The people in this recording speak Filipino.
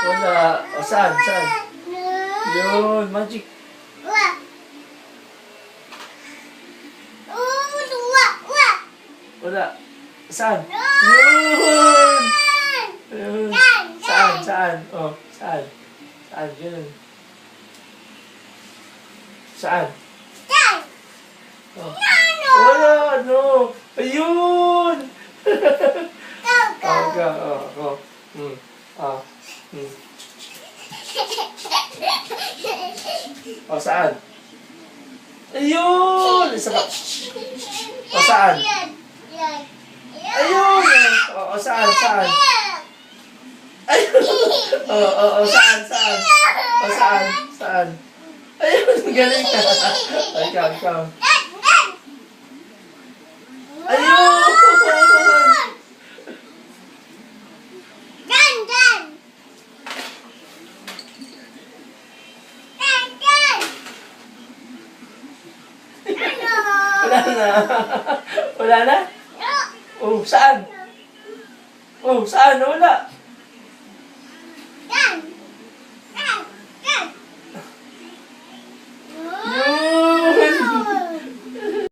Wala. O, saan? Saan? Yun, magic. Wala. Saan? Yun! Yun. Saan? Saan? Oh, saan? Saan? Yun. Saan? Oh. Wala, no. Ayun! Oh, go. Oh, oh. Ah. Oh, saan? Ayun! Isa pa. Oh, saan? Ayun! Oh, saan? Saan? Ayun! Oh, saan? Saan? Oh, saan? Saan? Ayun! Galing ka. Oh, ikaw. Ayun! Wala na. Wala na? Oh, saan? Oh, saan? Wala.